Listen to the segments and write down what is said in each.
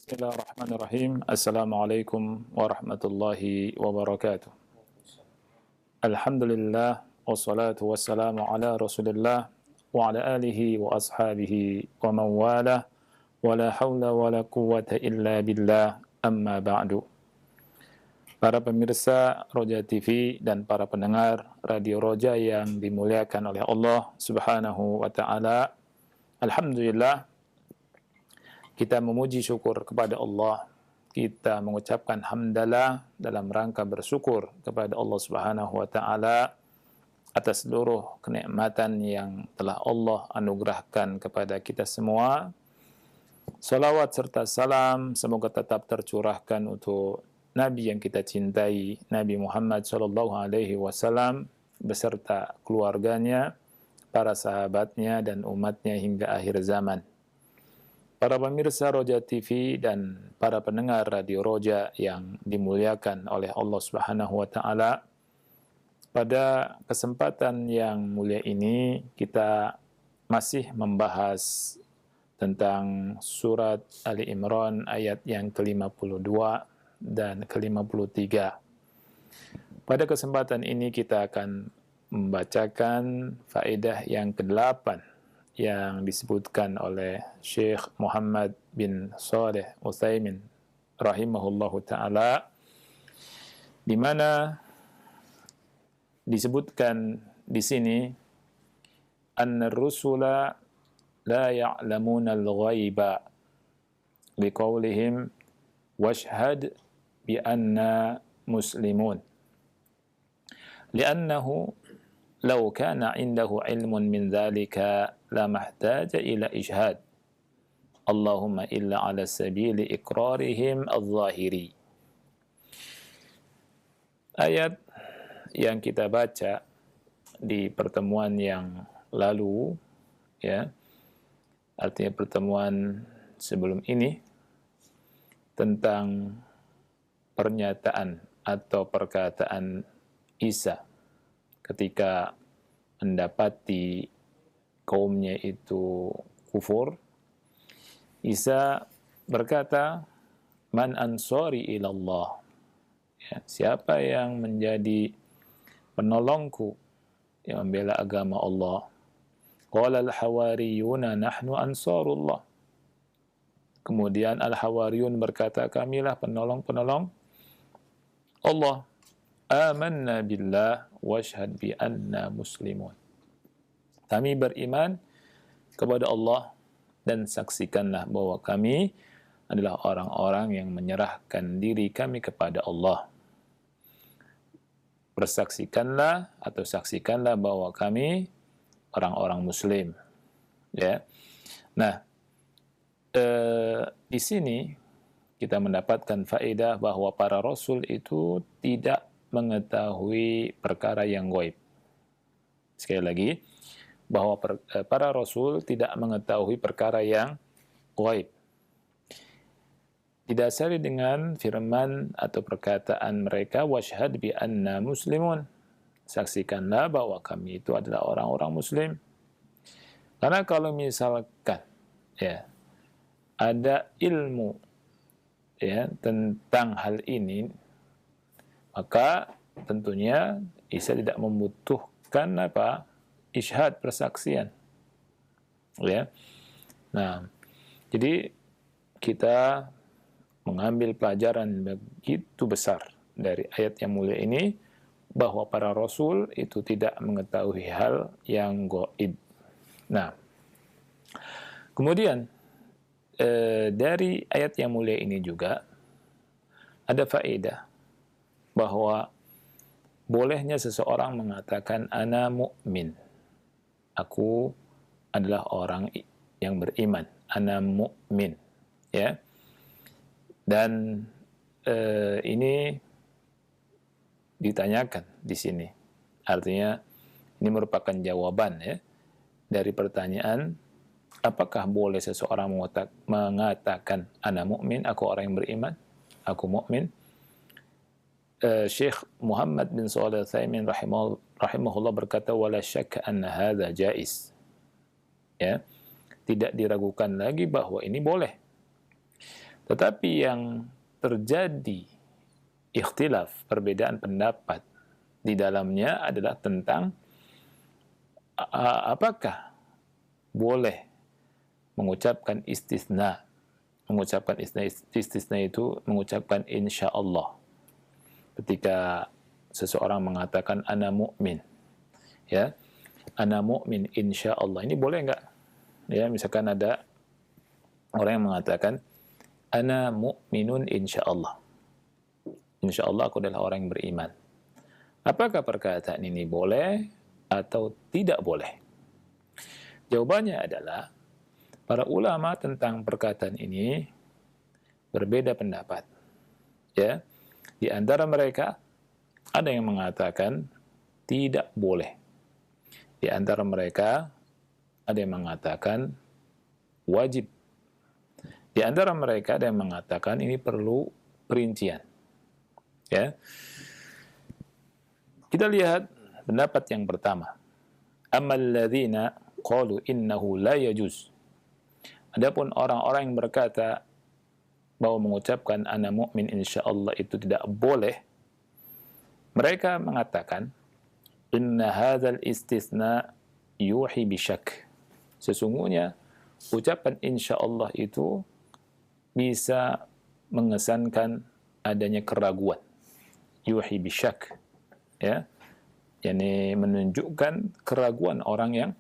Bismillahirrahmanirrahim. Assalamualaikum warahmatullahi wabarakatuh. Alhamdulillah, wassalatu wassalamu ala rasulillah wa ala alihi wa ashabihi wa man walah, wa la hawla wa la quwwata illa billah, amma ba'du. Para pemirsa Roja TV dan para pendengar Radio Roja yang dimuliakan oleh Allah Subhanahu wa ta'ala, alhamdulillah, kita memuji syukur kepada Allah. Kita mengucapkan hamdalah dalam rangka bersyukur kepada Allah Subhanahu wa taala atas seluruh kenikmatan yang telah Allah anugerahkan kepada kita semua. Salawat serta salam semoga tetap tercurahkan untuk Nabi yang kita cintai, Nabi Muhammad sallallahu alaihi wasallam beserta keluarganya, para sahabatnya dan umatnya hingga akhir zaman. Para pemirsa Roja TV dan para pendengar Radio Roja yang dimuliakan oleh Allah Subhanahu wa taala, pada kesempatan yang mulia ini kita masih membahas tentang surat Ali Imran ayat yang ke-52 dan ke-53. Pada kesempatan ini kita akan membacakan faedah yang ke-8 yang disebutkan oleh Syekh Muhammad bin Shalih Utsaimin rahimahullahu ta'ala, di mana disebutkan di sini anna rusula la ya'lamuna al-ghaiba liqaulihim washhad bi anna muslimun li'annahu law kana 'indahu 'ilmun min dhalika lama ihtaja ila ijhad Allahumma illa ala sabili iqrarihim al-zahiri. Ayat yang kita baca di pertemuan yang lalu, ya, artinya pertemuan sebelum ini, tentang pernyataan atau perkataan Isa ketika mendapati kaumnya itu kufur. Isa berkata, man ansari ilallah, ya, siapa yang menjadi penolongku yang membela agama Allah. Qala al-hawariyuna nahnu ansarullah. Kemudian al-hawariyun berkata, kamilah penolong-penolong Allah. Amanna billah washhad bi anna muslimun. Kami beriman kepada Allah dan saksikanlah bahwa kami adalah orang-orang yang menyerahkan diri kami kepada Allah. Persaksikanlah atau saksikanlah bahwa kami orang-orang muslim. Ya. Nah, di sini kita mendapatkan faedah bahwa para rasul itu tidak mengetahui perkara yang gaib. Sekali lagi, bahwa para rasul tidak mengetahui perkara yang gaib. Didasari dengan firman atau perkataan mereka, washhad bi anna muslimun. Saksikanlah bahwa kami itu adalah orang-orang muslim. Karena kalau misalkan ya ada ilmu ya tentang hal ini, maka tentunya Isa tidak membutuhkan apa? Isyhad, persaksian. Ya. Nah, jadi kita mengambil pelajaran begitu besar dari ayat yang mulia ini, bahwa para rasul itu tidak mengetahui hal yang gaib. Nah, kemudian dari ayat yang mulia ini juga ada faedah bahwa bolehnya seseorang mengatakan ana mu'min. Aku adalah orang yang beriman. Ana mu'min. Ya. Dan ini ditanyakan di sini. Artinya ini merupakan jawaban ya dari pertanyaan, apakah boleh seseorang mengatakan ana mu'min, aku orang yang beriman, aku mu'min. Syekh Muhammad bin Shalih Utsaimin rahimahullah berkata, wala syakka anna hadza jaiz. Ya, tidak diragukan lagi bahwa ini boleh. Tetapi yang terjadi ikhtilaf, perbedaan pendapat di dalamnya adalah tentang apakah boleh mengucapkan istisna. Mengucapkan istisna itu mengucapkan insya Allah. Ketika seseorang mengatakan ana mu'min, ya, ana mu'min insya Allah, ini boleh nggak? Ya, misalkan ada orang yang mengatakan ana mu'minun insya Allah. Insya Allah aku adalah orang yang beriman. Apakah perkataan ini boleh atau tidak boleh? Jawabannya adalah para ulama tentang perkataan ini berbeda pendapat. Ya, di antara mereka ada yang mengatakan tidak boleh. Di antara mereka ada yang mengatakan wajib. Di antara mereka ada yang mengatakan ini perlu perincian. Ya. Kita lihat pendapat yang pertama. Ammal ladzina qalu innahu la yajuz. Adapun orang-orang yang berkata bahwa mengucapkan ana mu'min insyaallah itu tidak boleh, mereka mengatakan inna hadzal istisna yuhi bisyak. Sesungguhnya ucapan insyaallah itu bisa mengesankan adanya keraguan. Yuhi bisyak, ya, yakni menunjukkan keraguan orang yang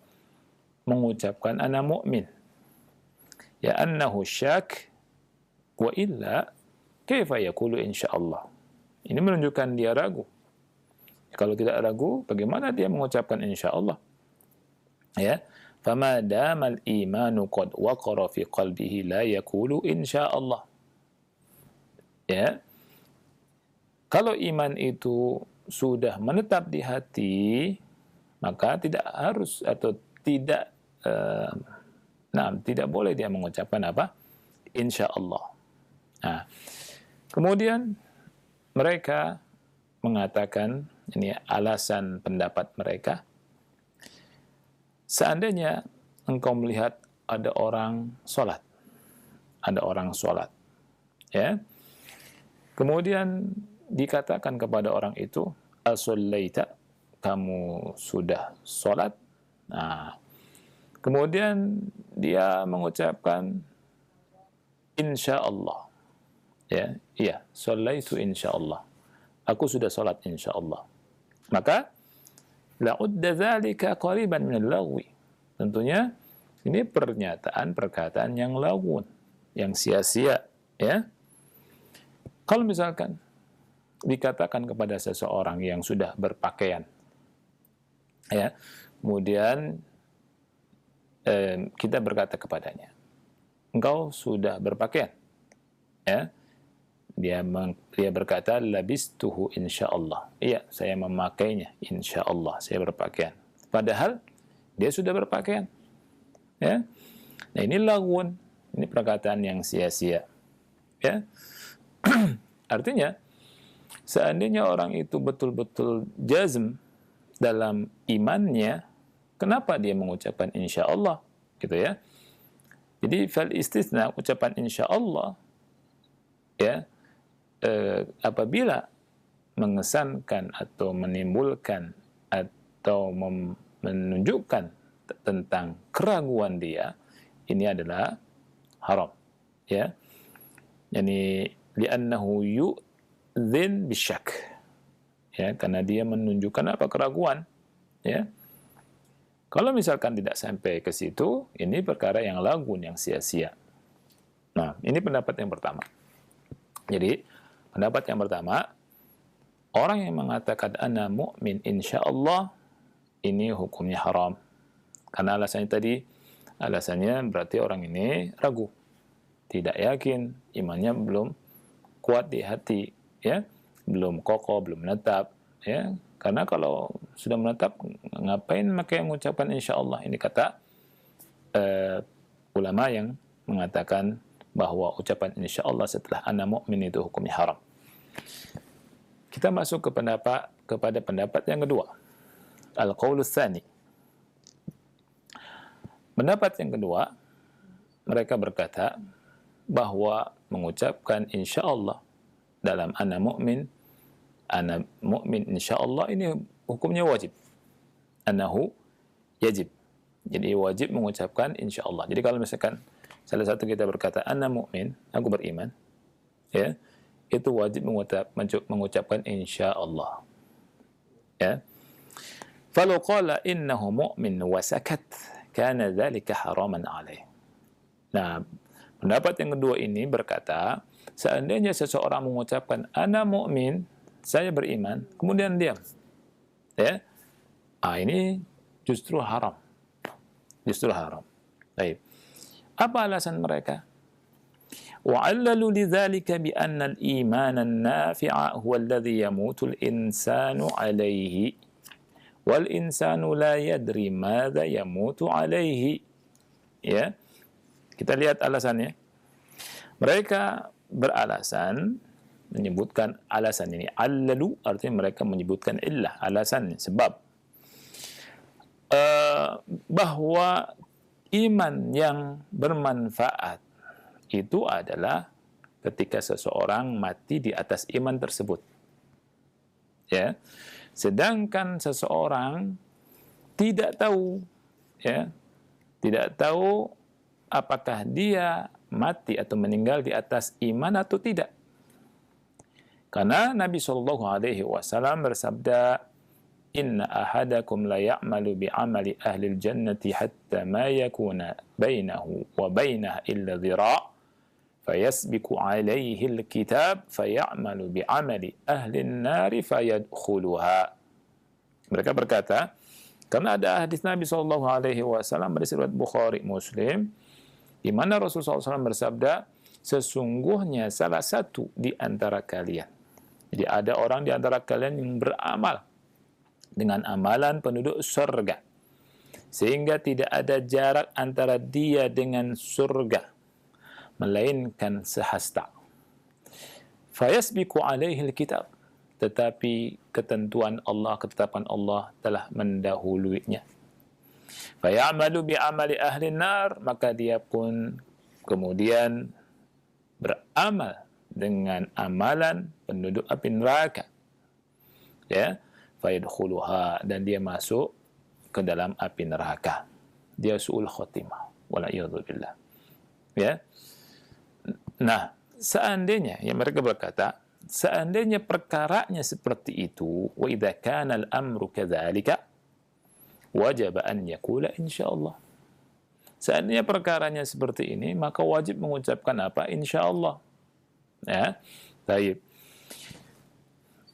mengucapkan ana mu'min, ya annahu syak wa illa kaifa yaqulu insyaallah. Ini menunjukkan dia ragu. Kalau tidak ragu, bagaimana dia mengucapkan insyaallah? Ya, fama damal imanu qad waqara fi qalbihi la yaqulu insyaallah. Ya, kalau iman itu sudah menetap di hati, maka tidak harus atau tidak tidak boleh dia mengucapkan apa? Insya Allah. Nah, kemudian mereka mengatakan, ini alasan pendapat mereka, seandainya engkau melihat ada orang sholat, ya, kemudian dikatakan kepada orang itu, as-sallaita, kamu sudah sholat. Nah, kemudian dia mengucapkan insya Allah. Ya, iya, shallaitu insya Allah. Aku sudah sholat insya Allah. Maka la'udda dzalika qariban min al-lagwi. Tentunya ini perkataan yang lagun, yang sia-sia, ya. Kalau misalkan dikatakan kepada seseorang yang sudah berpakaian, ya, kemudian kita berkata kepadanya, engkau sudah berpakaian, ya, dia berkata labistuhu insyaallah, iya saya memakainya insyaallah, saya berpakaian, padahal dia sudah berpakaian, ya. Nah, ini lagun, ini perkataan yang sia-sia, ya. Artinya seandainya orang itu betul-betul jazm dalam imannya, kenapa dia mengucapkan insya Allah, gitu ya? Jadi fal istisna, ucapan insya Allah, ya, apabila mengesankan atau menimbulkan atau menunjukkan tentang keraguan dia, ini adalah haram, ya. Yani li'annahu yu'dhin bisyak, ya, karena dia menunjukkan apa? Keraguan, ya. Kalau misalkan tidak sampai ke situ, ini perkara yang lagun, yang sia-sia. Nah, ini pendapat yang pertama. Jadi, pendapat yang pertama, orang yang mengatakan ana mu'min insyaallah, ini hukumnya haram. Karena alasannya berarti orang ini ragu, tidak yakin, imannya belum kuat di hati, ya, belum kokoh, belum menetap, ya. Karena kalau sudah menetap, ngapain pakai mengucapkan insyaallah? Ini kata ulama yang mengatakan bahwa ucapan insyaallah setelah ana mu'min itu hukumnya haram. Kita masuk kepada pendapat yang kedua, al-qaulus tsani. Pendapat yang kedua, mereka berkata bahwa mengucapkan insya Allah dalam ana mu'min insya Allah ini hukumnya wajib. Annahu yajib. Jadi wajib mengucapkan insya Allah. Jadi kalau misalkan salah satu kita berkata ana mu'min, aku beriman, ya, itu wajib mengucapkan insya Allah. Ya. Falau qala innahu mu'min wa sakat kana dzalika haraman alaih. Nah, pendapat yang kedua ini berkata, seandainya seseorang mengucapkan ana mu'min, saya beriman, kemudian diam, ya, ini justru haram. Justru haram. Baik. Apa alasan mereka? وَعَلَّلُوا لِذَلِكَ بِأَنَّ الْإِيمَانَ النَّافِعَ هُوَ الَّذِي يَمُوتُ الْإِنسَانُ عَلَيْهِ وَالْإِنسَانُ لَا يَدْرِي مَاذَا يَمُوتُ عَلَيْهِ. Ya, kita lihat alasannya. Mereka beralasan, menyebutkan alasan ini. Allalu artinya mereka menyebutkan illah, alasannya, sebab bahwa iman yang bermanfaat itu adalah ketika seseorang mati di atas iman tersebut. Ya. Sedangkan seseorang tidak tahu, ya, tidak tahu apakah dia mati atau meninggal di atas iman atau tidak. Karena Nabi Shallallahu Alaihi Wasallam bersabda, Inna ahadakum la ya'malu bi'amali ahli jannati hatta ma yakuna bainahu wa bainaha illa dhira' fayasbiku alaihi alkitab fayamalu bi'amali ahli nari fayadkhuluha. Mereka berkata, karena ada hadis Nabi Shallallahu Alaihi Wasallam dari riwayat Bukhari Muslim, di mana Rasulullah SAW bersabda, sesungguhnya salah satu di antara kalian, jadi ada orang di antara kalian yang beramal dengan amalan penduduk surga, sehingga tidak ada jarak antara dia dengan surga, melainkan sehasta. Fayasbiku alaihi alkitab, tetapi ketentuan Allah, ketetapan Allah telah mendahuluinya. Fayamalu bi'amali ahli nar, maka dia pun kemudian beramal dengan amalan penduduk api neraka. Ya, fayadkhuluha, dan dia masuk ke dalam api neraka. Dia su'ul khotimah. Wala'iyadzubillah. Ya. Nah, seandainya, yang mereka berkata, seandainya perkaranya seperti itu, wa idza kana al-amru kadzalika, wajib an yaqula insyaallah. Seandainya perkaranya seperti ini, maka wajib mengucapkan apa? Insyaallah. Ya. Baik.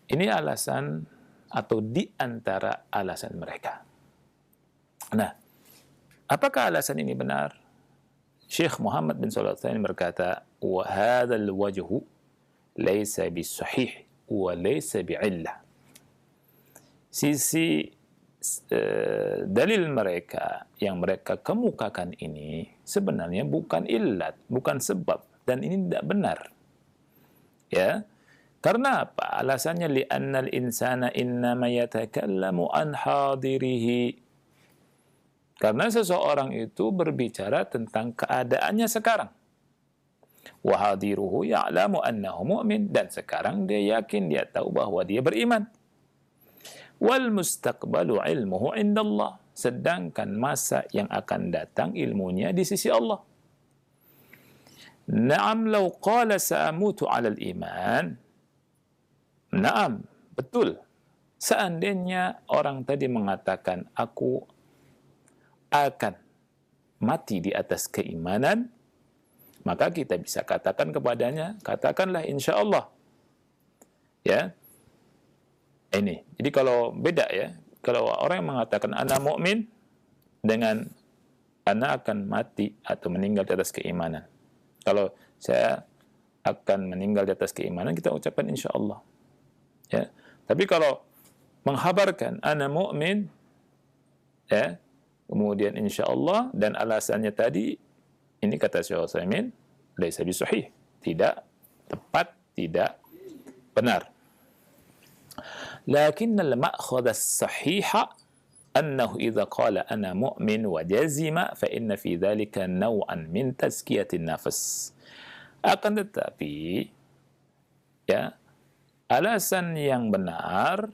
Ini alasan atau di antara alasan mereka. Nah, apakah alasan ini benar? Syekh Muhammad bin Shalih Al-Utsaimin berkata, wa hadzal wajhu laisa bisahih wa laisa bi'illah. Sisi dalil mereka yang mereka kemukakan ini sebenarnya bukan illat, bukan sebab, dan ini tidak benar. Ya. Karena apa? Alasannya li'annal insana innama yatakallamu an hadirihi. Karena seseorang itu berbicara tentang keadaannya sekarang. Wa hadiruhu ya'lamu annahu mu'min, dan sekarang dia yakin, dia tahu bahwa dia beriman. Wal mustaqbalu ilmuhu indallah, sedangkan masa yang akan datang ilmunya di sisi Allah. Na'am law qala sa'amutu 'alal iman. Naam, betul. Seandainya orang tadi mengatakan, aku akan mati di atas keimanan, maka kita bisa katakan kepadanya, katakanlah insya Allah. Ya, ini. Jadi kalau beda ya, kalau orang yang mengatakan ana mu'min dengan ana akan mati atau meninggal di atas keimanan. Kalau saya akan meninggal di atas keimanan, kita ucapkan insya Allah. Ya. Tapi kalau menghabarkan ana mu'min, ya, kemudian insya Allah, dan alasannya tadi, ini kata Syekh Utsaimin, laisa bisahih, tidak tepat, tidak benar. Lakin al-ma'khadh as-sahiha annahu idza qala ana mu'min wa jazima fa inna fi dhalika naw'an min tazkiyatin nafs. Akan tetapi, ya, alasan yang benar,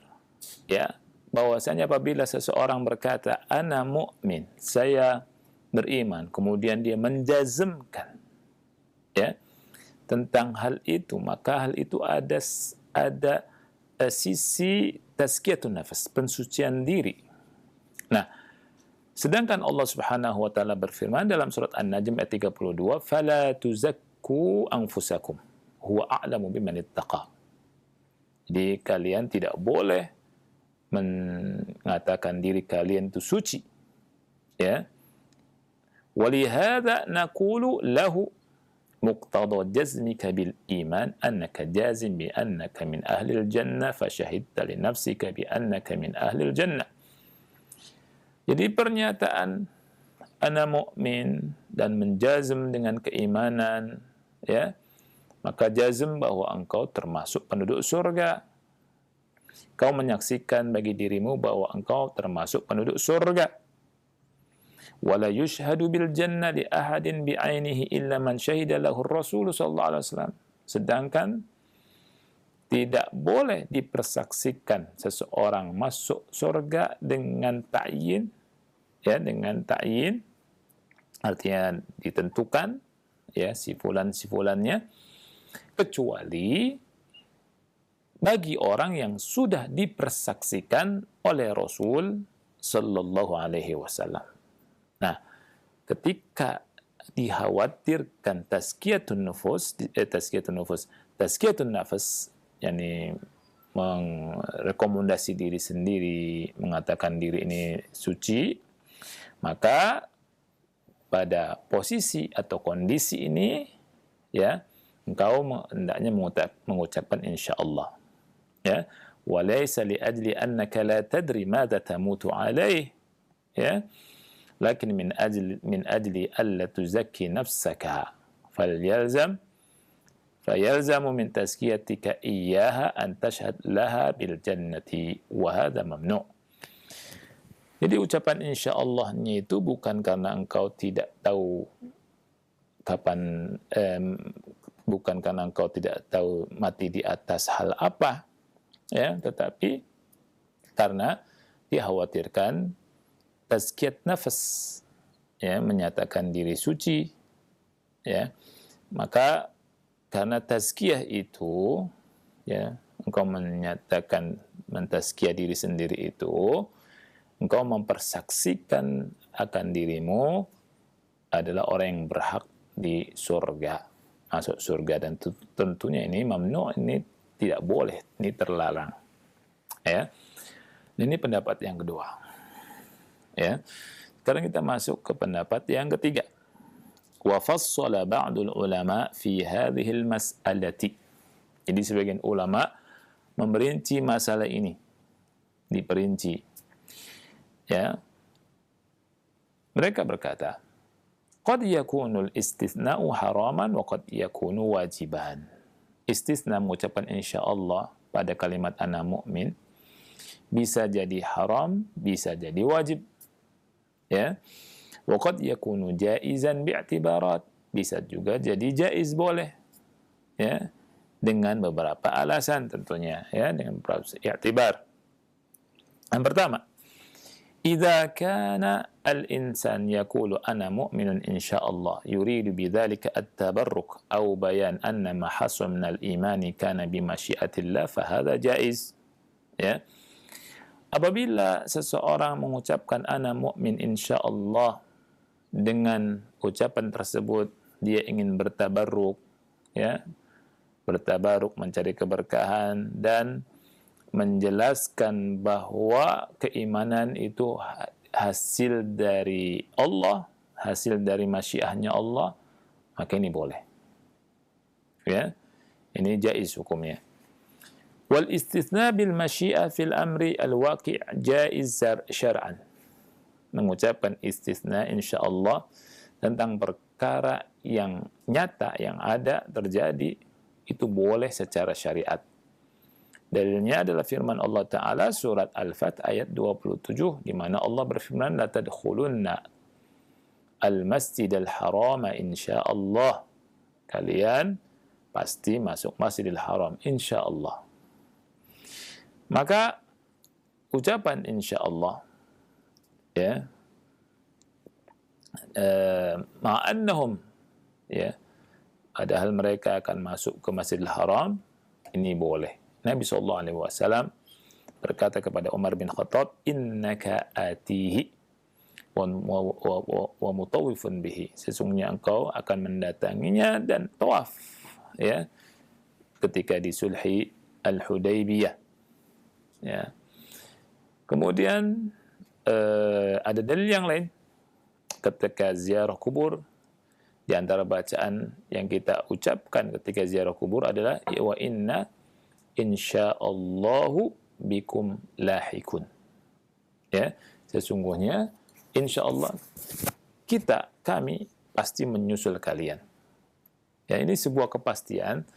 ya, bahwasanya apabila seseorang berkata ana mu'min, saya beriman, kemudian dia menjazmkan, ya, tentang hal itu, maka hal itu ada sisi tazkiyatun nafas, pensucian diri. Nah, sedangkan Allah Subhanahu wa taala berfirman dalam surat An-Najm ayat 32, "Fala tuzakku anfusakum, huwa a'lamu biman ittaqa." Jadi kalian tidak boleh mengatakan diri kalian itu suci. Ya. Walihada naqulu lahu muqtada jazmika bil iman annaka jazim bi annaka min ahli al-jannah fashahidta li nafsika bi annaka min ahli al-jannah. Jadi pernyataan ana mu'min dan menjazm dengan keimanan, ya, maka jazm bahwa engkau termasuk penduduk surga. Kau menyaksikan bagi dirimu bahwa engkau termasuk penduduk surga. Wala yushhadu bil jannah li ahadin bi'ainihi illa man syahida lahu Rasul sallallahu alaihi wasallam. Sedangkan tidak boleh dipersaksikan seseorang masuk surga dengan ta'yin, ya, dengan ta'yin artinya ditentukan, ya, si fulan-fulannya, kecuali bagi orang yang sudah dipersaksikan oleh Rasul sallallahu alaihi wasallam. Nah, ketika dikhawatirkan tazkiyatun nafas, yakni merekomendasi diri sendiri, mengatakan diri ini suci, maka pada posisi atau kondisi ini, ya, engkau hendaknya mengucapkan insyaallah, ya, walaysa li ajli annaka la tadri madza tamutu alaih, ya, lakin min ajli alla tuzakki nafsaka fayalzamu min tazkiyatika iyyaha an tashhad laha bil jannati wa hadha mamnu'. Jadi ucapan insyaallah-nya itu bukan karena engkau tidak tahu kapan, bukan karena engkau tidak tahu mati di atas hal apa, ya, tetapi karena dikhawatirkan tazkiyat nafas, ya, menyatakan diri suci, ya, maka karena tazkiyah itu, ya, engkau menyatakan mentazkiyah diri sendiri itu, engkau mempersaksikan akan dirimu adalah orang yang berhak di surga, masuk surga, dan tentunya ini mamnu, ini tidak boleh, ini terlarang, ya. Ini pendapat yang kedua, ya. Sekarang kita masuk ke pendapat yang ketiga. Wa fassala ba'dul ulama fi hadhihi al-mas'alati. Jadi sebagian ulama memperinci masalah ini, diperinci, ya. Mereka berkata, qad yakunul istithna'u haraman wa qad yakunu wajiban. Istisna mengucapkan insyaallah pada kalimat ana mu'min bisa jadi haram, bisa jadi wajib, ya. Wa qad yakunu jaizan bi'tibarat, bisa juga jadi jaiz, boleh, ya, dengan beberapa alasan tentunya, ya, dengan beberapa i'tibar. Yang pertama, idza kana al-insan yaqulu ana mu'minun insyaallah yuridu bidzalika at-tabarruk aw bayan anna ma hasala min al-iman kana bi masyiatillah fa hadha jaiz, ya. Apabila seseorang mengucapkan ana mu'min insyaallah, dengan ucapan tersebut dia ingin bertabarruk, ya, bertabarruk, mencari keberkahan dan menjelaskan bahwa keimanan itu hasil dari Allah, hasil dari masyiahnya Allah, maka ini boleh, ya, ini jaiz hukumnya. Wal istithna bil masyiah fil amri al-waqi' jaiz syar'an. Mengucapkan istisna insyaallah tentang perkara yang nyata, yang ada, terjadi, itu boleh secara syariat. Dalilnya adalah firman Allah Ta'ala surat Al-Fath ayat 27, di mana Allah berfirman, la tadkhulunna al-masjidal harama insyaallah kalian pasti masuk Masjidil Haram, insya Allah. Maka ucapan insya Allah, ya, ma'annahum, ya, padahal mereka akan masuk ke Masjidil Haram, ini boleh. Nabi SAW berkata kepada Umar bin Khattab, innaka atihi wa mutawifun bihi, sesungguhnya engkau akan mendatanginya dan tawaf, ya, ketika di sulhi Al-Hudaybiyah, ya. Kemudian ada dalil yang lain ketika ziarah kubur. Di antara bacaan yang kita ucapkan ketika ziarah kubur adalah wa inna insyaallahu bikum lahikun, ya, sesungguhnya insyaallah kami pasti menyusul kalian. Ya, ini sebuah kepastian,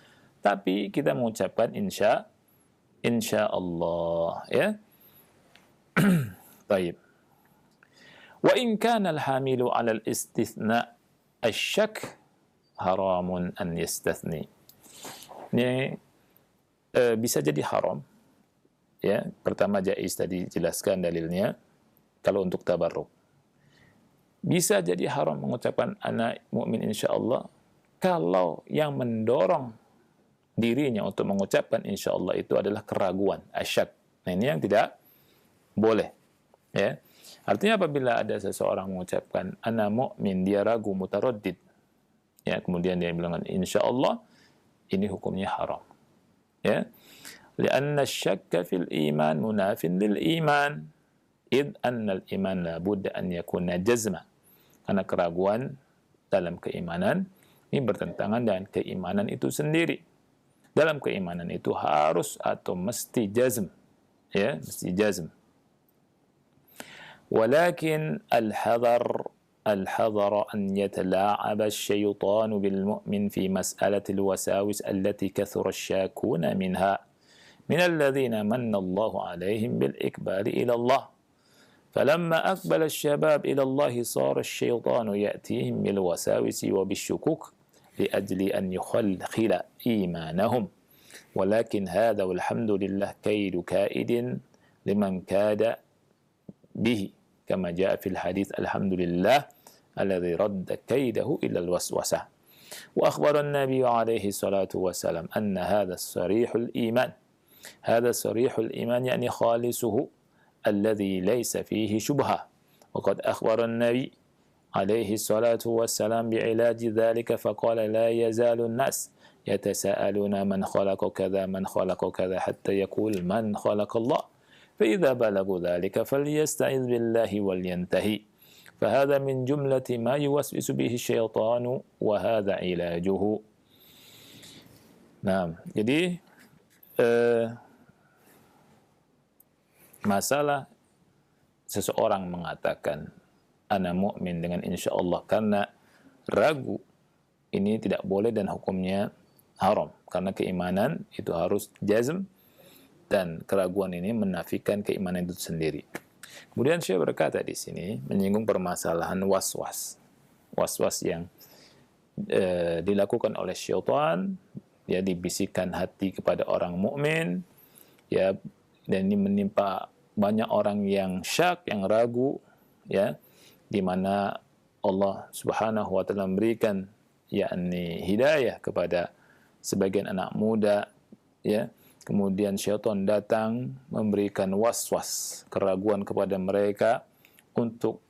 tapi kita mengucapkan insyaallah, ya. Baik. Wa in kana al-hamilu 'ala al-istithna' asyak haramun an yastathni. Ini bisa jadi haram, ya. Pertama jaiz tadi jelaskan dalilnya kalau untuk tabarruk. Bisa jadi haram mengucapkan ana mukmin insyaallah kalau yang mendorong dirinya untuk mengucapkan insyaallah itu adalah keraguan, asyak. Nah, ini yang tidak boleh, ya. Artinya apabila ada seseorang mengucapkan ana mu'min, dia ragu, mutaraddid, ya, kemudian dia bilang insyaallah, ini hukumnya haram, ya. Lianna syakka fil iman munafin lil iman, id anna al iman la budda an yakuna jazma. Karena keraguan dalam keimanan ini bertentangan dengan keimanan itu sendiri. Dalam keimanan itu harus atau mesti jazm, ya, mesti jazm. ولكن الحذر أن يتلاعب الشيطان بالمؤمن في مسألة الوساوس التي كثر الشاكون منها من الذين من الله عليهم بالإقبال إلى الله فلما أقبل الشباب إلى الله صار الشيطان يأتيهم بالوساوس وبالشكوك لأجل أن يخلخل إيمانهم ولكن هذا والحمد لله كيد كائد لمن كاد به كما جاء في الحديث الحمد لله الذي رد كيده إلى الوسوسة وأخبر النبي عليه الصلاة والسلام أن هذا صريح الإيمان يعني خالصه الذي ليس فيه شبهة وقد أخبر النبي عليه الصلاة والسلام بعلاج ذلك فقال لا يزال الناس يتساءلون من خلق كذا من خلق كذا حتى يقول من خلق الله فإذا بلغوا ذلك فليستعذ بالله ولينتهي فهذا من جملة ما يوسوس به الشيطان وهذا علاجه. Nah, jadi masalah seseorang mengatakan ana mu'min dengan insyaallah karena ragu, ini tidak boleh dan hukumnya haram karena keimanan itu harus jazm dan keraguan ini menafikan keimanan itu sendiri. Kemudian Syekh berkata di sini menyinggung permasalahan waswas yang dilakukan oleh syaitan, ya, dibisikkan hati kepada orang mukmin, ya, dan ini menimpa banyak orang yang syak, yang ragu, ya, di mana Allah Subhanahu wa taala memberikan yakni hidayah kepada sebagian anak muda, ya. Kemudian syaitan datang memberikan waswas, keraguan kepada mereka untuk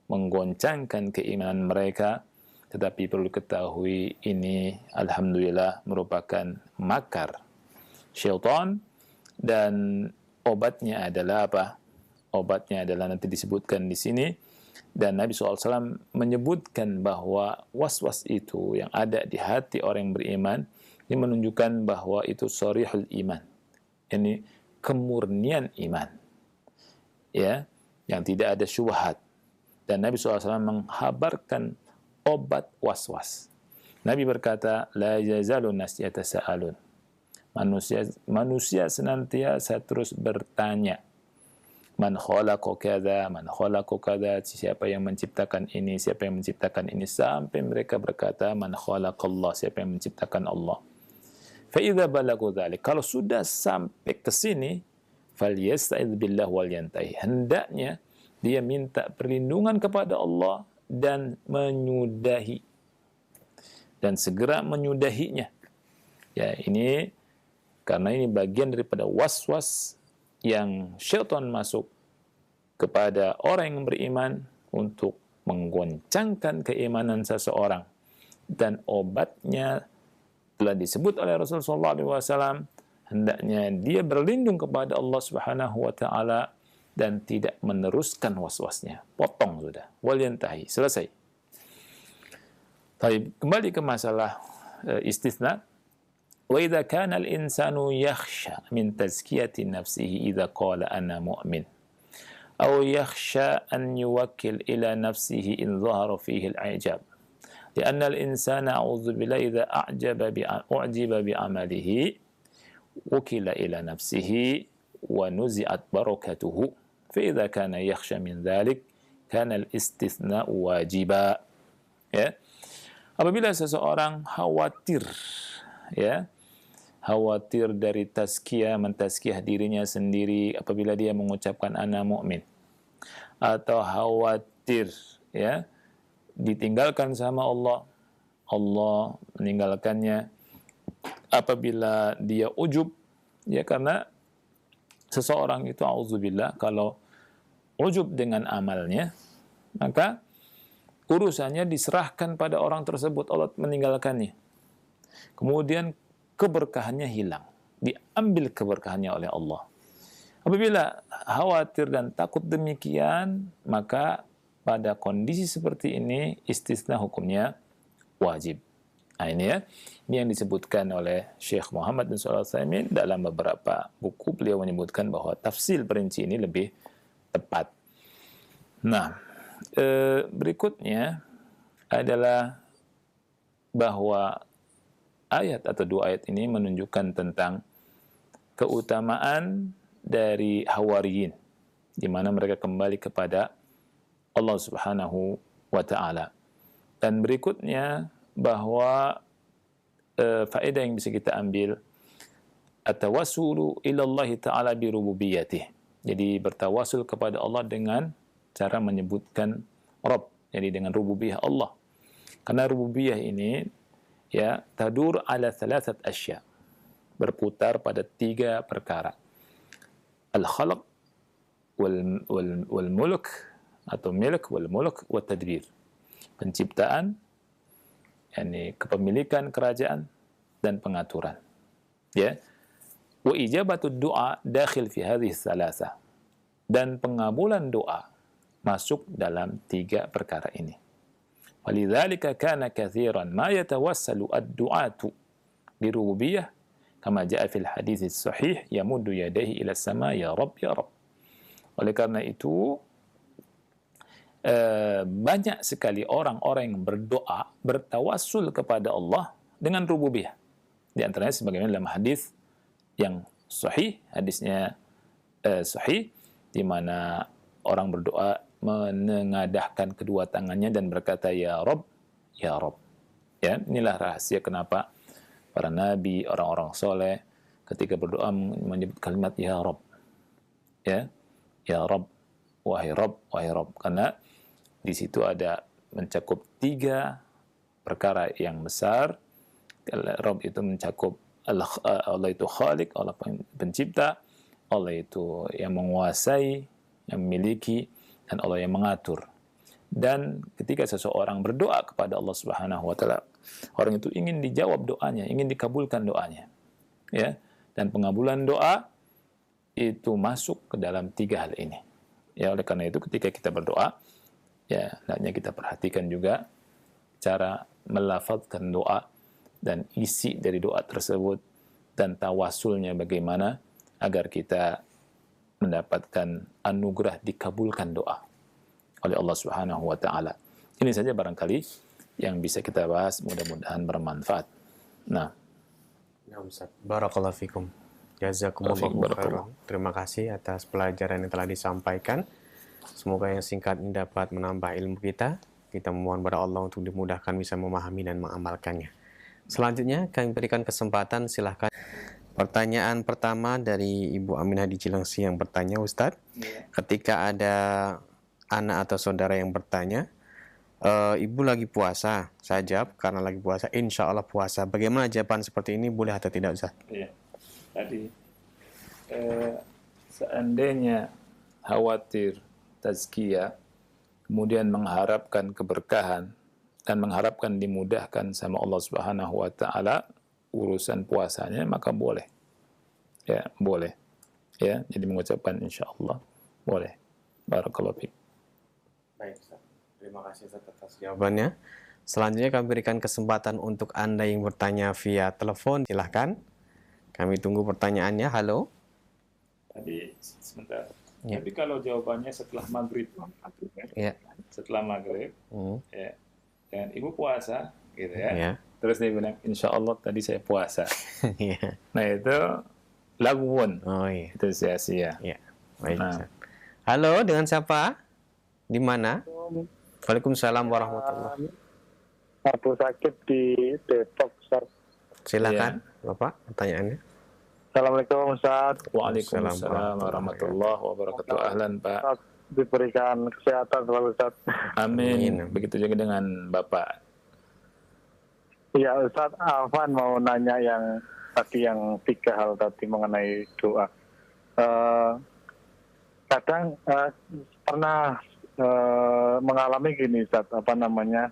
menggoncangkan keimanan mereka. Tetapi perlu diketahui ini alhamdulillah merupakan makar syaitan dan obatnya adalah apa? Obatnya adalah nanti disebutkan di sini, dan Nabi SAW menyebutkan bahwa waswas itu yang ada di hati orang yang beriman ini menunjukkan bahwa itu sharihul iman, ini kemurnian iman, ya, yang tidak ada syubhat. Dan Nabi SAW menghabarkan obat waswas. Nabi berkata, la yazalun nas yatasaalun. Manusia senantiasa terus bertanya. Man khalaqa kadza, man khalaqa kadza, siapa yang menciptakan ini, siapa yang menciptakan ini, sampai mereka berkata man khalaqallah, siapa yang menciptakan Allah. Fa idza balagu dzalik, kalau sudah sampai ke sini, falyasta'idz billah wal yantahi. Hendaknya dia minta perlindungan kepada Allah dan menyudahi, dan segera menyudahinya. Ya, ini karena ini bagian daripada was-was yang syaitan masuk kepada orang yang beriman untuk menggoncangkan keimanan seseorang, dan obatnya telah disebut oleh Rasulullah SAW, hendaknya dia berlindung kepada Allah Subhanahu wa taala dan tidak meneruskan was-wasnya. Potong sudah, wal yantahi, selesai. Baik, kembali ke masalah istisna. Wa idza kana al-insanu yakhsha min tazkiyati nafsihi idza qala ana mu'min aw yakhsha an yuwakkil ila nafsihi in dhahara fihi al-i'jab. لأن الإنسان أعوذ بالله إذا أعجب بعمله وكل إلى نفسه ونزعت بركته فإذا كان يخشى من ذلك كان الاستثناء واجبا. Ya, apabila seseorang khawatir, ya, khawatir dari tazkiyah, mentazkiyah dirinya sendiri apabila dia mengucapkan ana mu'min, atau khawatir, ya, ditinggalkan sama Allah, Allah meninggalkannya apabila dia ujub, ya, karena seseorang itu auzubillah kalau ujub dengan amalnya, maka urusannya diserahkan pada orang tersebut, Allah meninggalkannya. Kemudian keberkahannya hilang, diambil keberkahannya oleh Allah. Apabila khawatir dan takut demikian, maka pada kondisi seperti ini istisna hukumnya wajib. Nah, ini ya, ini yang disebutkan oleh Syekh Muhammad bin Shalih Al-Utsaimin dalam beberapa buku. Beliau menyebutkan bahwa tafsir perinci ini lebih tepat. Nah, berikutnya adalah bahwa ayat atau dua ayat ini menunjukkan tentang keutamaan dari Hawariyin, di mana mereka kembali kepada Allah Subhanahu wa ta'ala. Dan berikutnya bahwa faedah yang bisa kita ambil, at-tawassulu ila Allah ta'ala bi rububiyyatih. Jadi bertawasul kepada Allah dengan cara menyebutkan Rabb, jadi dengan rububiyah Allah. Karena rububiyah ini, ya, tadur ala thalathat asya, berputar pada tiga perkara. Al-khalq wal mulk, atau milk wal mulk wa tadbir. Penciptaan, yakni kepemilikan kerajaan, dan pengaturan. Ya. Wa ijabatud du'a dakhil fi hadhihi thalatha. Dan pengabulan doa masuk dalam tiga perkara ini. Walidzalika kana katsiran ma yatawassalu ad-du'atu bi rububiyyah kama jaa fil hadits sahih yamuddu yadayhi ila sama ya Rabb ya Rabb. Oleh karena itu banyak sekali orang-orang yang berdoa, bertawassul kepada Allah dengan rububiyah. Di antaranya sebagaimana dalam hadis yang sahih, hadisnya sahih, di mana orang berdoa menengadahkan kedua tangannya dan berkata ya Rabb, ya Rabb. Ya, inilah rahasia kenapa para nabi, orang-orang soleh ketika berdoa menyebut kalimat ya Rabb. Ya, ya Rabb, wahai Rabb, wahai Rabb. Karena di situ ada mencakup tiga perkara yang besar. Rabb itu mencakup Allah itu Khalik, Allah pencipta, Allah itu yang menguasai, yang memiliki, dan Allah yang mengatur. Dan ketika seseorang berdoa kepada Allah Subhanahu wa taala, orang itu ingin dijawab doanya, ingin dikabulkan doanya. Ya. Dan pengabulan doa itu masuk ke dalam tiga hal ini. Ya, oleh karena itu ketika kita berdoa, ya, hendaknya kita perhatikan juga cara melafazkan doa dan isi dari doa tersebut dan tawasulnya bagaimana agar kita mendapatkan anugerah dikabulkan doa oleh Allah Subhanahu wa taala. Ini saja barangkali yang bisa kita bahas, mudah-mudahan bermanfaat. Nah, Ustaz, barakallahu fikum. Jazakumullahu Barakallah. khairan. Terima kasih atas pelajaran yang telah disampaikan. Semoga yang singkat ini dapat menambah ilmu kita. Kita memohon kepada Allah untuk dimudahkan bisa memahami dan mengamalkannya. Selanjutnya kami berikan kesempatan, silahkan. Pertanyaan pertama dari Ibu Aminah di Cilengsi yang bertanya, Ustadz, ketika ada anak atau saudara yang bertanya, ibu lagi puasa, saya jawab karena lagi puasa, insya Allah puasa. Bagaimana jawaban seperti ini, boleh atau tidak, Ustadz? Iya. Tadi seandainya khawatir tazkiyah, kemudian mengharapkan keberkahan dan mengharapkan dimudahkan sama Allah Subhanahu wa taala urusan puasanya, maka boleh. Ya, boleh. Ya, jadi mengucapkan insyaallah boleh. Barakallahu fiik. Baik, Ustaz. Terima kasih Ustaz atas jawabannya. Selanjutnya kami berikan kesempatan untuk Anda yang bertanya via telepon, silahkan. Kami tunggu pertanyaannya. Halo. Tadi sebentar. Ya. Tapi kalau jawabannya setelah maghrib, Ya. setelah maghrib, ya, dan ibu puasa, gitu ya. Ya. Terus dia bilang, insya Allah tadi saya puasa. Ya. Nah itu laguan, Oh iya. itu sia-sia. Ya. Baik, Nah. Ustaz. Halo, dengan siapa? Di mana? Waalaikumsalam warahmatullahi. Abu Sakit di Depok, Ustaz. Silakan, Bapak, pertanyaannya. Assalamualaikum, Ustaz. Waalaikumsalam warahmatullahi wabarakatuh. Ahlan Pak. Ustaz, diberikan kesehatan selalu, Ustaz. Amin. Amin. Begitu juga dengan Bapak. Iya, Ustaz, Afan mau nanya yang tadi yang 3 hal tadi mengenai doa. Kadang pernah mengalami gini, Ustaz, apa namanya?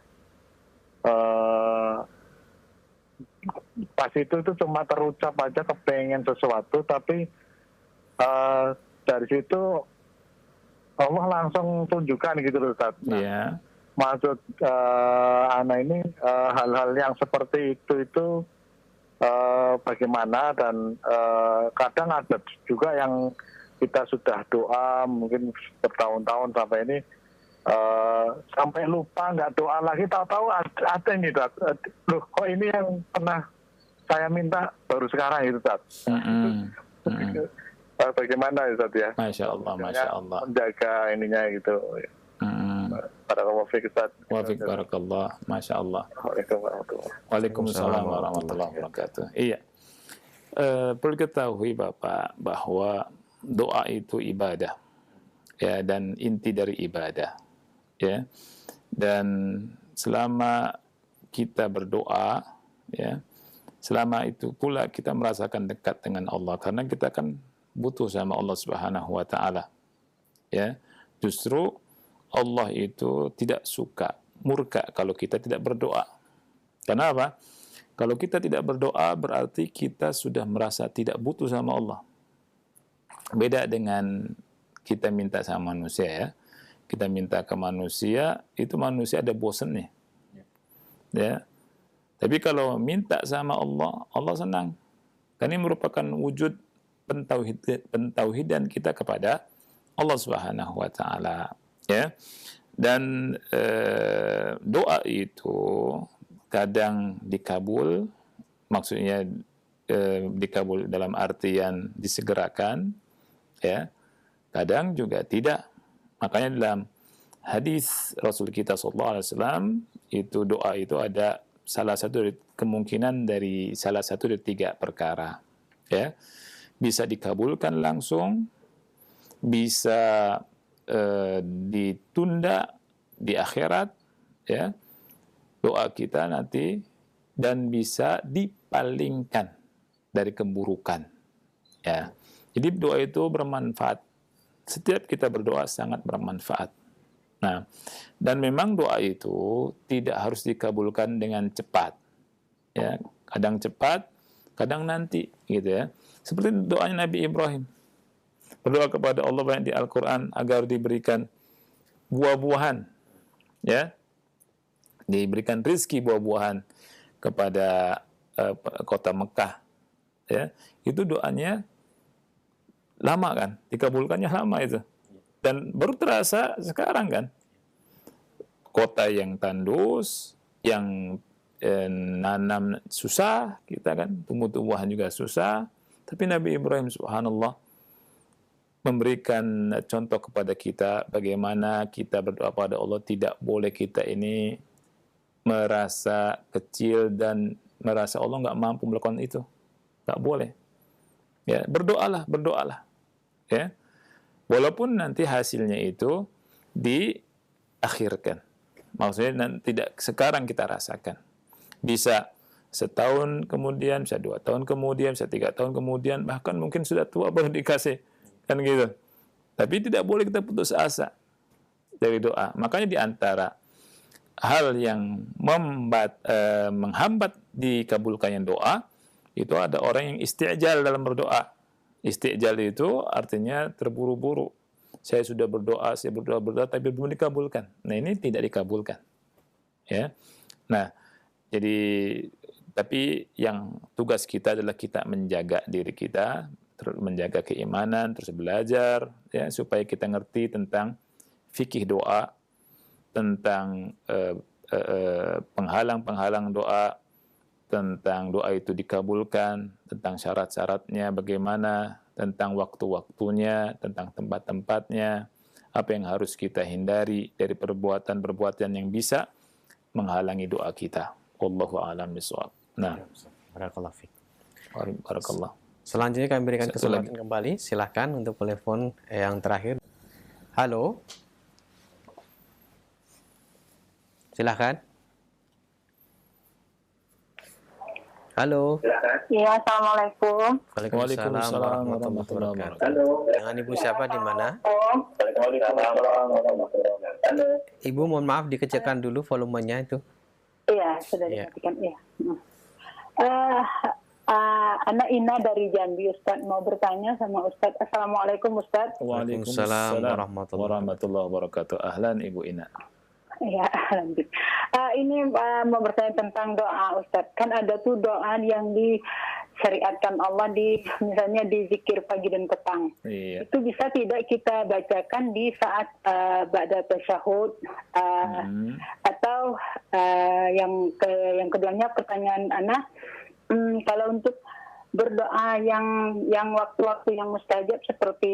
Pas itu cuma terucap aja kepengen sesuatu, tapi dari situ Allah langsung tunjukkan gitu loh, Ustaz. Nah, Iya. maksud anak ini hal-hal yang seperti itu bagaimana, dan kadang ada juga yang kita sudah doa mungkin bertahun-tahun sampai ini sampai lupa nggak doa lagi, tahu-tahu ada ini, loh kok ini yang pernah saya minta baru sekarang itu, Ustaz. Bagaimana Ustaz ya? Masya Allah, Masya Allah. Menjaga ininya gitu. Barakallahu fiik, Ustaz. Wafik barakallah, Masya Allah. Waalaikumsalam warahmatullahi wabarakatuh. Iya. Perlu ketahui Bapak bahwa doa itu ibadah. Ya, dan inti dari ibadah. Ya. Dan selama kita berdoa, ya, selama itu pula kita merasakan dekat dengan Allah, karena kita kan butuh sama Allah Subhanahu wa taala. Ya. Justru Allah itu tidak suka, murka kalau kita tidak berdoa. Kenapa? Kalau kita tidak berdoa berarti kita sudah merasa tidak butuh sama Allah. Beda dengan kita minta sama manusia, ya. Kita minta ke manusia, itu manusia ada bosannya. Ya. Tapi kalau minta sama Allah, Allah senang. Karena ini merupakan wujud pentauhidan kita kepada Allah Subhanahu wa taala, ya. Dan doa itu kadang dikabul, maksudnya dikabul dalam artian disegerakan, ya. Kadang juga tidak. Makanya dalam hadis Rasul kita SAW itu doa itu ada salah satu kemungkinan dari salah satu dari 3 perkara, ya. Bisa dikabulkan langsung, bisa ditunda di akhirat, ya, doa kita nanti, dan bisa dipalingkan dari keburukan, ya. Jadi doa itu bermanfaat. Setiap kita berdoa sangat bermanfaat. Nah, dan memang doa itu tidak harus dikabulkan dengan cepat, ya. Kadang cepat, kadang nanti, gitu ya. Seperti doanya Nabi Ibrahim. Berdoa kepada Allah banyak di Al-Quran agar diberikan buah-buahan, ya, diberikan rizki buah-buahan kepada kota Mekah, ya. Itu doanya lama kan, dikabulkannya lama itu, dan baru terasa sekarang kan. Kota yang tandus, yang nanam susah, kita kan tumbuh-tumbuhan juga susah, Tapi Nabi Ibrahim subhanallah memberikan contoh kepada kita bagaimana kita berdoa pada Allah. Tidak boleh kita ini merasa kecil dan merasa Allah nggak mampu melakukan itu. Nggak boleh. Ya, berdoalah, berdoalah. Ya, walaupun nanti hasilnya itu diakhirkan. Maksudnya tidak sekarang kita rasakan. Bisa setahun kemudian, bisa 2 tahun kemudian, bisa 3 tahun kemudian, bahkan mungkin sudah tua baru dikasih. Kan gitu. Tapi tidak boleh kita putus asa dari doa. Makanya di antara hal yang menghambat dikabulkannya doa, itu ada orang yang isti'jal dalam berdoa. Isti'jal itu artinya terburu-buru. Saya sudah berdoa, tapi belum dikabulkan. Nah, ini tidak dikabulkan. Ya. Nah, jadi tapi yang tugas kita adalah kita menjaga diri kita, menjaga keimanan, terus belajar ya supaya kita ngerti tentang fikih doa, tentang penghalang-penghalang doa, tentang doa itu dikabulkan, tentang syarat-syaratnya bagaimana, tentang waktu-waktunya, tentang tempat-tempatnya, apa yang harus kita hindari dari perbuatan-perbuatan yang bisa menghalangi doa kita. Wallahu a'lam bishawab. Nah, Barakallahu fiik. barakallah. Selanjutnya kami berikan kesempatan kembali. Silahkan untuk telepon yang terakhir. Halo. Silahkan. Halo. Iya, assalamualaikum. Waalaikumsalam warahmatullahi wabarakatuh. Dengan Ibu siapa di mana? Ibu mohon maaf dikecilkan dulu volumenya itu. Iya, sudah dimatikan. Iya. Anak Ina dari Jambi, Ustaz. Mau bertanya sama Ustaz. Assalamualaikum, Ustaz. Waalaikumsalam warahmatullahi wabarakatuh. Ahlan Ibu Ina. Ya, alhamdulillah. Ini mau bertanya tentang doa, Ustaz. Kan ada tuh doa yang disyariatkan Allah misalnya di zikir pagi dan petang. Iya. Itu bisa tidak kita bacakan di saat ba'da tasyahud atau yang keduanya pertanyaan Ana, kalau untuk berdoa yang waktu-waktu yang mustajab seperti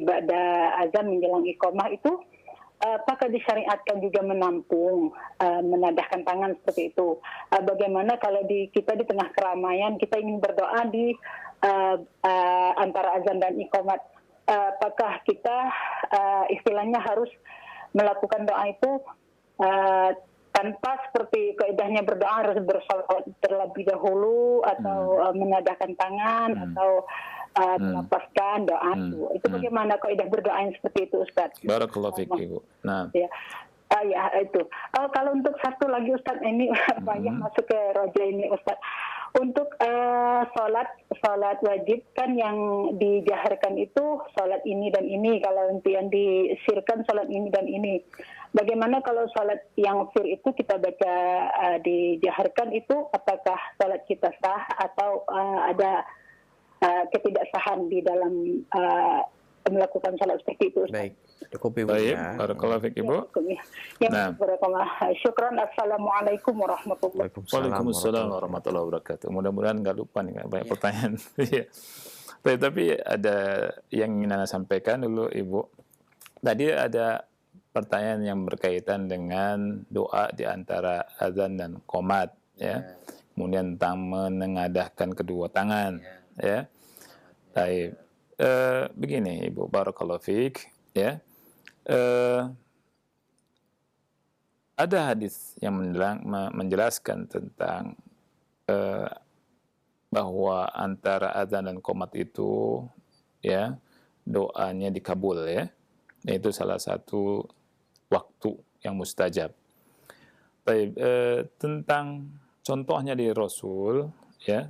ba'da azan menjelang iqamah itu, apakah disyariatkan juga menampung, menadahkan tangan seperti itu? Bagaimana kalau kita di tengah keramaian kita ingin berdoa di antara azan dan iqamat? Apakah kita istilahnya harus melakukan doa itu tanpa seperti kaidahnya berdoa harus bersalawat terlebih dahulu atau menadahkan tangan atau melepaskan doa itu bagaimana kaidah berdoa yang seperti itu, Ustaz? Barakallahu fiik, Ibu. Nah. Ya. Ya itu. Kalau untuk satu lagi, Ustaz, ini banyak masuk ke roja ini, Ustaz. Untuk sholat wajib kan yang dijaharkan itu sholat ini dan ini. Kalau yang disirkan sholat ini dan ini. Bagaimana kalau sholat yang sir itu kita baca dijaharkan itu, apakah sholat kita sah atau ada ketidaksahan di dalam melakukan salat seperti itu, Ustaz? Baik, cukup Ibu. Baik, Ya. barakallahu fiik, Ibu. Ya, Nah. syukran. Assalamualaikum warahmatullahi wabarakatuh. Waalaikumsalam warahmatullahi wabarakatuh. Mudah-mudahan nggak lupa nih, banyak pertanyaan. Iya. Tapi ada yang ingin Anda sampaikan dulu, Ibu. Tadi ada pertanyaan yang berkaitan dengan doa di antara azan dan qomat, ya. Kemudian tentang menengadahkan kedua tangan, ya. Baik. Begini, Ibu, barakallahu fiik, ya. Ada hadis yang menjelaskan tentang bahwa antara azan dan qomat itu, ya, doanya dikabul, ya. Itu salah satu waktu yang mustajab. Baik, tentang contohnya di Rasul, ya,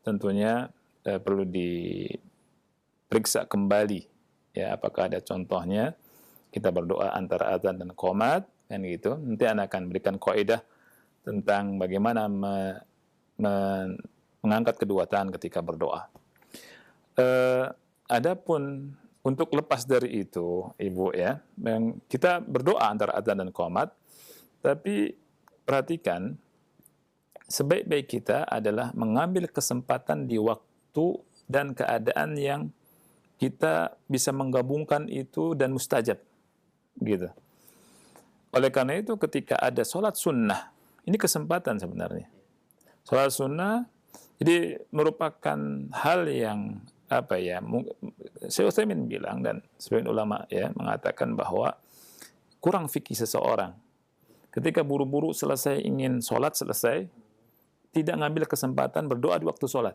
tentunya perlu diperiksa kembali, ya, apakah ada contohnya kita berdoa antara azan dan qomat, kan gitu. Nanti Anda akan berikan kaidah tentang bagaimana mengangkat kedua tangan ketika berdoa. Adapun untuk lepas dari itu, Ibu, ya, kita berdoa antara azan dan qomat, tapi perhatikan, sebaik-baik kita adalah mengambil kesempatan di waktu dan keadaan yang kita bisa menggabungkan itu dan mustajab, gitu. Oleh karena itu ketika ada sholat sunnah, ini kesempatan sebenarnya. Sholat sunnah, jadi merupakan hal yang apa ya? Syekh Utsaimin bilang dan sebagian ulama ya mengatakan bahwa kurang fikih seseorang ketika buru-buru selesai ingin sholat selesai, tidak ngambil kesempatan berdoa di waktu sholat.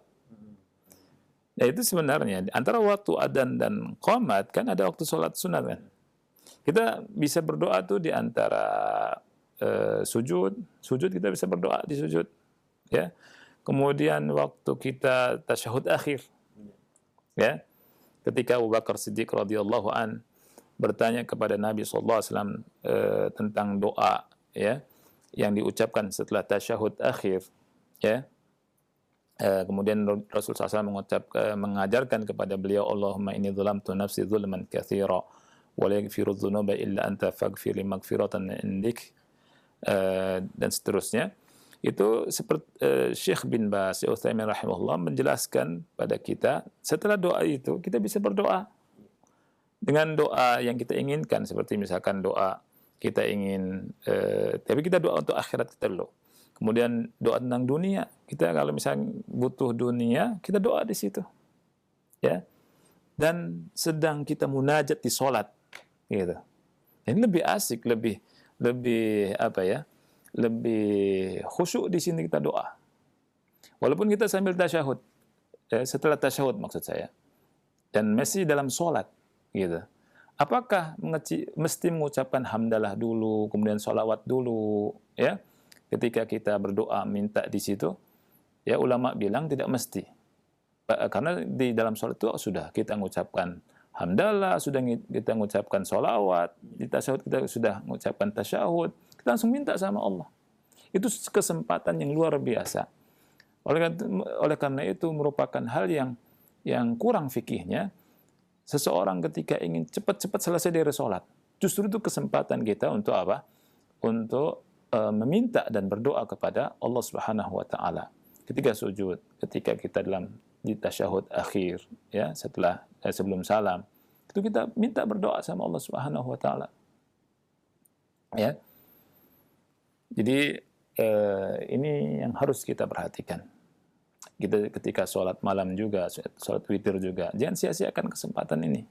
Ya itu sebenarnya antara waktu adzan dan qomat kan ada waktu sholat sunat kan. Kita bisa berdoa tuh di antara sujud kita bisa berdoa di sujud, ya. Kemudian waktu kita tasyahud akhir, ya, ketika Abu Bakar Siddiq radhiyallahu an bertanya kepada Nabi SAW tentang doa, ya, yang diucapkan setelah tasyahud akhir, ya. Kemudian Rasul SAW mengajarkan kepada beliau, Allahumma inni dhulamtu nafsi dhulman katsira wa la yaghfiru dhunuba illa anta faghfir li maghfiratan min indik, dan seterusnya. Itu seperti Syekh bin Baz Utsaimin rahimahullah menjelaskan pada kita, setelah doa itu kita bisa berdoa dengan doa yang kita inginkan, seperti misalkan doa kita ingin tapi kita doa untuk akhirat kita dulu. Kemudian doa tentang dunia, kita kalau misalnya butuh dunia, kita doa di situ, ya. Dan sedang kita munajat di sholat, gitu. Ini lebih asik, lebih apa ya? Lebih khusyuk di sini kita doa. Walaupun kita sambil tasyahud, setelah tasyahud maksud saya, dan masih dalam sholat, gitu. Apakah mesti mengucapkan hamdalah dulu, kemudian sholawat dulu, ya? Ketika kita berdoa minta di situ, ya ulama bilang tidak mesti. Karena di dalam sholat itu sudah kita mengucapkan hamdalah, sudah kita mengucapkan sholawat, di tasyahud kita sudah mengucapkan tasyahud, kita langsung minta sama Allah. Itu kesempatan yang luar biasa. Oleh karena itu merupakan hal yang kurang fikihnya. Seseorang ketika ingin cepat-cepat selesai dari sholat, justru itu kesempatan kita untuk apa? Untuk meminta dan berdoa kepada Allah Subhanahu wa taala. Ketika sujud, ketika kita di tasyahud akhir, ya, setelah sebelum salam, itu kita minta berdoa sama Allah Subhanahu wa taala. Ya. Jadi ini yang harus kita perhatikan. Kita ketika sholat malam juga, sholat witir juga, jangan sia-siakan kesempatan ini.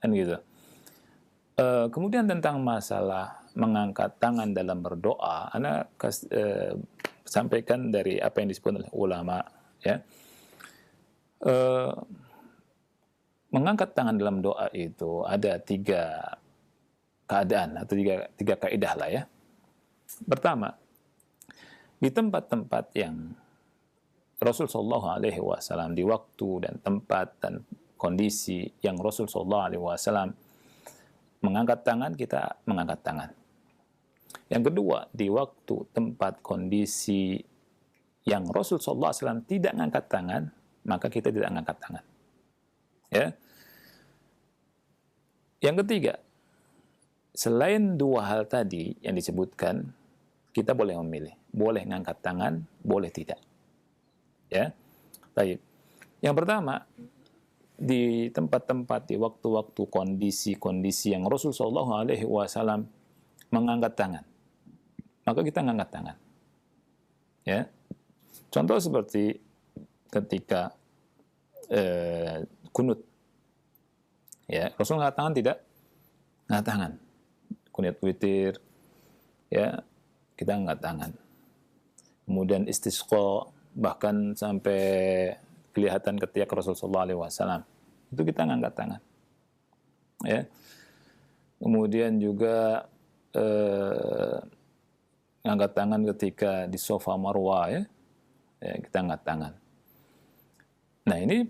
Kan gitu. Kemudian tentang masalah mengangkat tangan dalam berdoa, Ana sampaikan dari apa yang disebut oleh ulama, ya. Mengangkat tangan dalam doa itu ada 3 keadaan atau tiga kaidah lah, ya. Pertama, di tempat-tempat yang Rasul Shallallahu Alaihi Wasallam, di waktu dan tempat dan kondisi yang Rasul Shallallahu Alaihi Wasallam mengangkat tangan, kita mengangkat tangan. Yang kedua, di waktu, tempat, kondisi yang Rasul SAW tidak mengangkat tangan, maka kita tidak mengangkat tangan. Ya. Yang ketiga, selain 2 hal tadi yang disebutkan, kita boleh memilih. Boleh mengangkat tangan, boleh tidak. Ya. Baik. Yang pertama, di tempat-tempat, di waktu-waktu, kondisi-kondisi yang Rasul Shallallahu Alaihi Wasallam mengangkat tangan, maka kita mengangkat tangan. Ya, contoh seperti ketika kunut, ya, Rasul mengangkat tangan tidak? Mengangkat tangan. Kunut witir, ya, kita mengangkat tangan. Kemudian istisqa, bahkan sampai kelihatan ketika Rasulullah SAW itu kita ngangkat tangan, ya. Kemudian juga ngangkat tangan ketika di Safa Marwah, ya, kita ngangkat tangan. Nah ini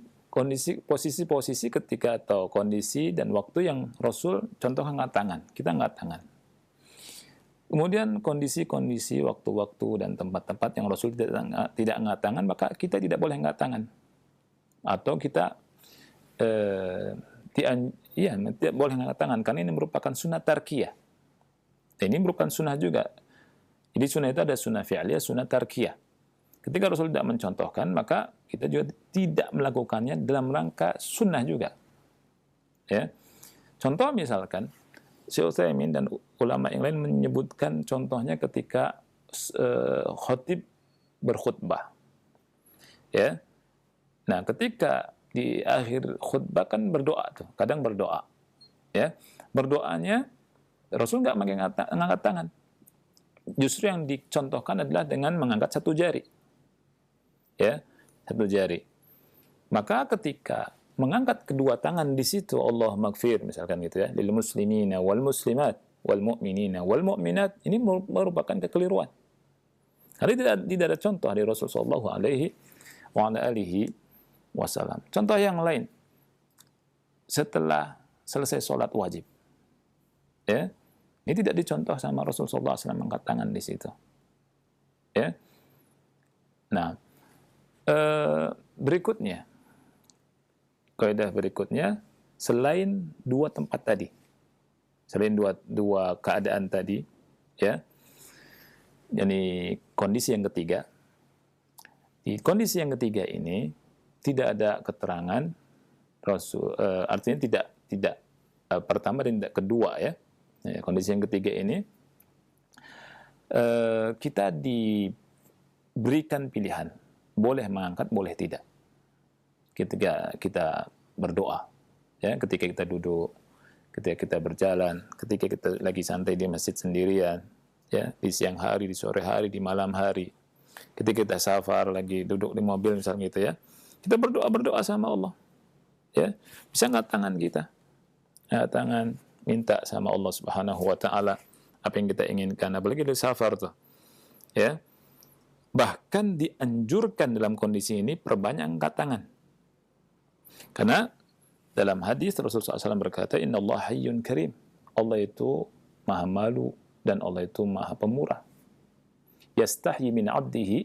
posisi-posisi ketika atau kondisi dan waktu yang Rasul contoh ngangkat tangan, kita ngangkat tangan. Kemudian kondisi-kondisi, waktu-waktu dan tempat-tempat yang Rasul tidak angkat tangan, maka kita tidak boleh angkat tangan. Atau kita tidak boleh angkat tangan, karena ini merupakan sunnah tarkiyah. Ini merupakan sunnah juga. Jadi sunnah itu ada sunnah fi'liyah, sunnah tarkiyah. ketika Rasul tidak mencontohkan, maka kita juga tidak melakukannya dalam rangka sunnah juga. Ya. Contoh misalkan, Syekh Utsaimin dan ulama yang lain menyebutkan contohnya ketika khatib berkhutbah. Ya. Nah, ketika di akhir khutbah kan berdoa tuh, kadang berdoa. Ya. Berdoanya Rasul nggak mengangkat tangan. Justru yang dicontohkan adalah dengan mengangkat satu jari. Ya, satu jari. Maka ketika mengangkat kedua tangan di situ, Allah magfir misalkan gitu ya, lil muslimina wal muslimat wal mu'minina wal mu'minat, ini merupakan kekeliruan. Karena tidak ada contoh dari Rasul sallallahu alaihi wasallam. Contoh yang lain, setelah selesai sholat wajib, ya, ini tidak dicontoh sama Rasul sallallahu alaihi wasallam mengangkat tangan di situ. Ya. Nah, berikutnya, kaidah berikutnya, selain dua tempat tadi, selain dua keadaan tadi, ya, jadi kondisi yang ketiga, di kondisi yang ketiga ini tidak ada keterangan Rasul, artinya tidak pertama dan tidak kedua, ya. Kondisi yang ketiga ini kita diberikan pilihan, boleh mengangkat, boleh tidak. Ketika kita berdoa, ya, ketika kita duduk, ketika kita berjalan, ketika kita lagi santai di masjid sendirian, ya, di siang hari, di sore hari, di malam hari, ketika kita safar lagi duduk di mobil misalnya gitu ya, kita berdoa sama Allah, ya, bisa angkat tangan kita, angkat tangan, minta sama Allah Subhanahu wa taala apa yang kita inginkan, apalagi di safar tuh, ya. Bahkan dianjurkan dalam kondisi ini perbanyak angkat tangan. Karena dalam hadis Rasulullah SAW berkata, Inna Allah hayyun karim. Allah itu maha malu dan Allah itu maha pemurah. Yastahyi min abdihi.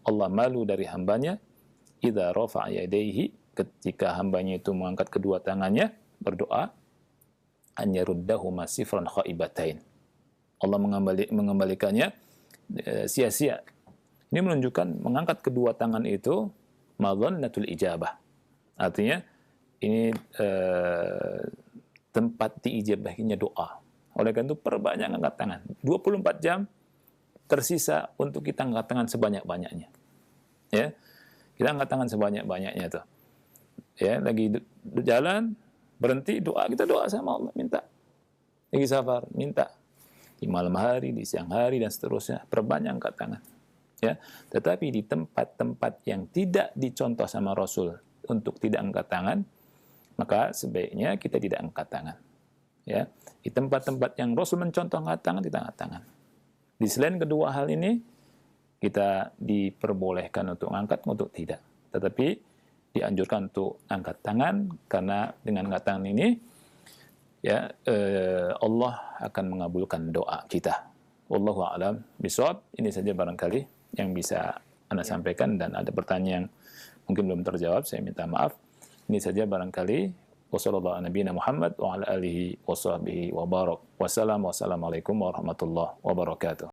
Allah malu dari hambanya. Idza rafa'a yadayhi. Ketika hambanya itu mengangkat kedua tangannya, berdoa, an yaruddahuma sifran khaibatain. Allah mengembalikannya sia-sia. Ini menunjukkan mengangkat kedua tangan itu madhannatul ijabah. Artinya ini tempat diijabahinya doa. Oleh karena itu perbanyak angkat tangan. 24 jam tersisa untuk kita angkat tangan sebanyak-banyaknya. Ya. Kita angkat tangan sebanyak-banyaknya tuh. Ya, lagi jalan, berhenti, doa, kita doa sama Allah, minta. Lagi safar, minta. Di malam hari, di siang hari dan seterusnya, perbanyak angkat tangan. Ya, tetapi di tempat-tempat yang tidak dicontoh sama Rasul untuk tidak angkat tangan, maka sebaiknya kita tidak angkat tangan. Ya, di tempat-tempat yang Rasul mencontoh angkat tangan, kita angkat tangan. Di selain kedua hal ini, kita diperbolehkan untuk angkat, untuk tidak. Tetapi dianjurkan untuk angkat tangan, karena dengan angkat tangan ini, ya, Allah akan mengabulkan doa kita. Wallahu a'lam bishawab. Ini saja barangkali yang bisa Anda sampaikan, dan ada pertanyaan yang mungkin belum terjawab, saya minta maaf. Ini saja barangkali. Wassalamualaikum warahmatullahi wabarakatuh.